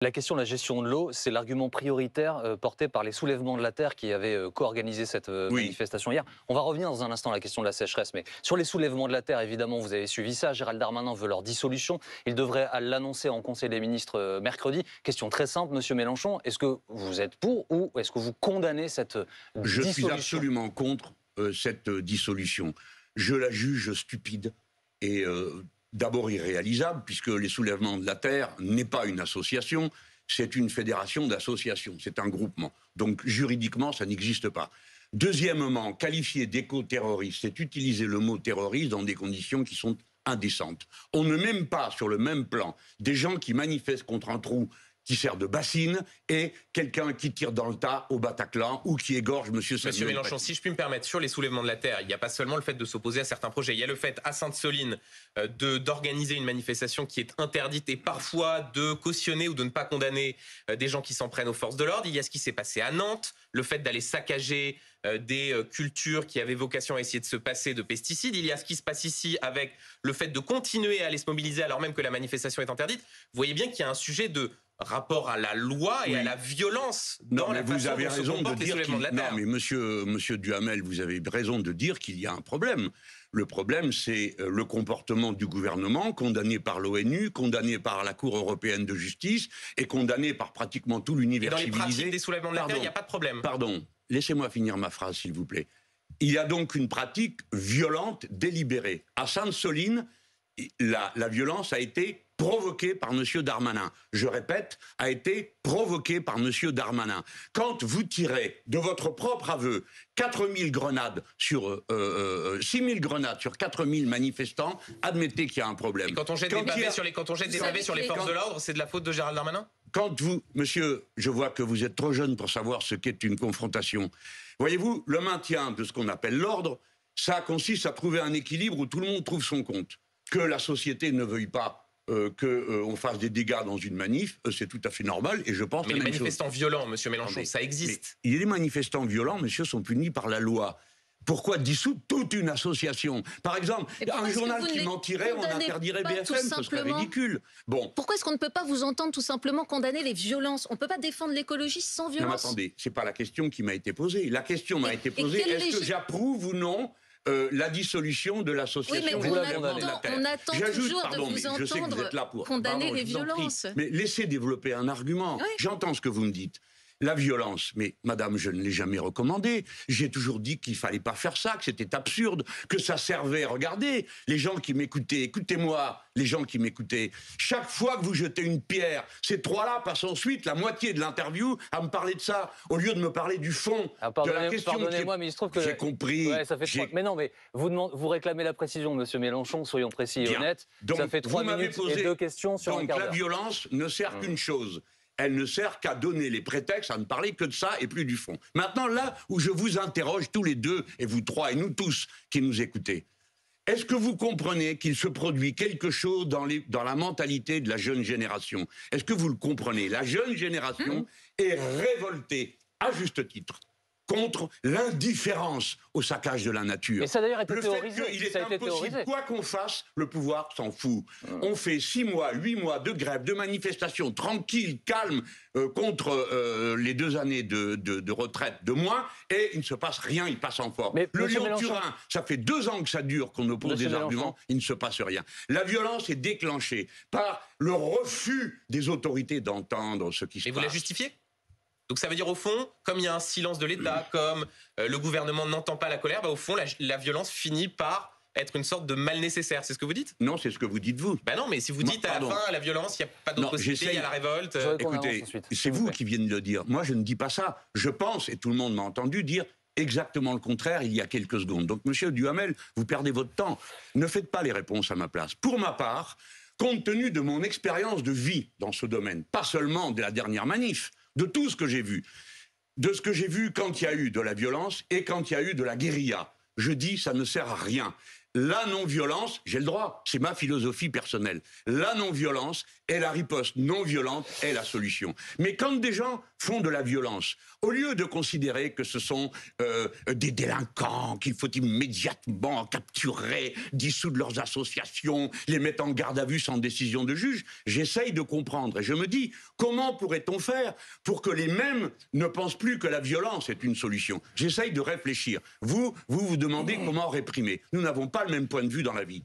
La question de la gestion de l'eau, c'est l'argument prioritaire porté par les soulèvements de la Terre qui avaient co-organisé cette Oui. manifestation hier. On va revenir dans un instant à la question de la sécheresse, mais sur les soulèvements de la Terre, évidemment, vous avez suivi ça. Gérald Darmanin veut leur dissolution. Il devrait l'annoncer en Conseil des ministres mercredi. Question très simple, Monsieur Mélenchon, est-ce que vous êtes pour ou est-ce que vous condamnez cette Je dissolution? suis absolument contre cette dissolution. Je la juge stupide et d'abord irréalisable, puisque les soulèvements de la Terre n'est pas une association, c'est une fédération d'associations, c'est un groupement. Donc juridiquement, ça n'existe pas. Deuxièmement, qualifier d'éco-terroriste, c'est utiliser le mot terroriste dans des conditions qui sont indécentes. On ne met même pas sur le même plan des gens qui manifestent contre un trou qui sert de bassine, et quelqu'un qui tire dans le tas au Bataclan ou qui égorge M. Samuel Monsieur Mélenchon, Paty. si je puis me permettre, sur les soulèvements de la Terre, il n'y a pas seulement le fait de s'opposer à certains projets, il y a le fait à Sainte-Soline d'organiser une manifestation qui est interdite et parfois de cautionner ou de ne pas condamner des gens qui s'en prennent aux forces de l'ordre. Il y a ce qui s'est passé à Nantes, le fait d'aller saccager des cultures qui avaient vocation à essayer de se passer de pesticides. Il y a ce qui se passe ici avec le fait de continuer à aller se mobiliser alors même que la manifestation est interdite. Vous voyez bien qu'il y a un sujet de rapport à la loi et à la violence dans la façon dont se comportent les soulèvements de la Terre. Non, mais monsieur Duhamel, vous avez raison de dire qu'il y a un problème. Le problème, c'est le comportement du gouvernement, condamné par l'ONU, condamné par la Cour européenne de justice et condamné par pratiquement tout l'univers civilisé. Et dans les pratiques des soulèvements de la Terre, il n'y a pas de problème. Pardon, laissez-moi finir ma phrase, s'il vous plaît. Il y a donc une pratique violente, délibérée. À Sainte-Soline, la violence a été provoquée par M. Darmanin. Je répète, a été provoquée par M. Darmanin. Quand vous tirez, de votre propre aveu, 4000 grenades sur 6000 grenades sur 4000 manifestants, admettez qu'il y a un problème. Et quand on jette des pavés sur les forces de l'ordre, c'est de la faute de Gérald Darmanin? Quand vous, monsieur, je vois que vous êtes trop jeune pour savoir ce qu'est une confrontation. Voyez-vous, le maintien de ce qu'on appelle l'ordre, ça consiste à trouver un équilibre où tout le monde trouve son compte. Que la société ne veuille pas qu'on fasse des dégâts dans une manif, c'est tout à fait normal, et je pense... Mais les manifestants violents, monsieur Mélenchon, ça existe. Les manifestants violents, monsieur, sont punis par la loi. Pourquoi dissoudre toute une association? Par exemple, un journal qui mentirait, on interdirait BFM, ce serait ridicule. Bon. Pourquoi est-ce qu'on ne peut pas vous entendre tout simplement condamner les violences? On ne peut pas défendre l'écologie sans violence. Non, mais attendez, c'est pas la question qui m'a été posée. La question m'a été posée, est-ce que j'approuve ou non la dissolution de l'association? Oui, mais on attend toujours de vous entendre condamner les violences. Mais laissez développer un argument. Oui. J'entends ce que vous me dites. La violence, mais madame, je ne l'ai jamais recommandé. J'ai toujours dit qu'il fallait pas faire ça, que c'était absurde, que ça servait. Regardez, les gens qui m'écoutaient, écoutez-moi, les gens qui m'écoutaient. Chaque fois que vous jetez une pierre, ces trois-là passent ensuite la moitié de l'interview à me parler de ça, au lieu de me parler du fond de la question. Pardonnez-moi, mais il se trouve que... J'ai compris. Ouais, ça fait mais non, mais vous réclamez la précision, monsieur Mélenchon, soyons précis et honnêtes. Donc, ça fait 3 minutes et 2 questions sur un quart d'heure. Donc la violence ne sert qu'une chose. Elle ne sert qu'à donner les prétextes, à ne parler que de ça et plus du fond. Maintenant, là où je vous interroge tous les deux, et vous trois, et nous tous qui nous écoutez, est-ce que vous comprenez qu'il se produit quelque chose dans la mentalité de la jeune génération? Est-ce que vous le comprenez? La jeune génération est révoltée, à juste titre, contre l'indifférence au saccage de la nature. Mais ça a d'ailleurs été théorisé. Il est impossible, quoi qu'on fasse, le pouvoir s'en fout. On fait 6 mois, 8 mois de grève, de manifestations tranquilles, calmes, contre les 2 années de retraite de moins, et il ne se passe rien, il passe en forme. Le Lyon-Turin, ça fait 2 ans que ça dure, qu'on oppose des arguments, il ne se passe rien. La violence est déclenchée par le refus des autorités d'entendre ce qui se passe. Et vous la justifiez? Donc ça veut dire au fond, comme il y a un silence de l'État, comme le gouvernement n'entend pas la colère, au fond la violence finit par être une sorte de mal nécessaire. C'est ce que vous dites? Non, c'est ce que vous dites vous. Non, mais si vous dites à la fin, la violence, il n'y a pas d'autre possibilité, il y a la révolte. Écoutez, c'est vous qui venez de le dire. Moi, je ne dis pas ça. Je pense, et tout le monde m'a entendu dire exactement le contraire il y a quelques secondes. Donc, monsieur Duhamel, vous perdez votre temps. Ne faites pas les réponses à ma place. Pour ma part, compte tenu de mon expérience de vie dans ce domaine, pas seulement de la dernière manif, de tout ce que j'ai vu, de ce que j'ai vu quand il y a eu de la violence et quand il y a eu de la guérilla. Je dis, ça ne sert à rien. La non-violence, j'ai le droit, c'est ma philosophie personnelle. La non-violence et la riposte non violente est la solution. Mais quand des gens font de la violence, au lieu de considérer que ce sont des délinquants qu'il faut immédiatement capturer, dissoudre leurs associations, les mettre en garde à vue sans décision de juge, j'essaye de comprendre. Et je me dis, comment pourrait-on faire pour que les mêmes ne pensent plus que la violence est une solution? J'essaye de réfléchir. Vous demandez comment réprimer. Nous n'avons pas le même point de vue dans la vie.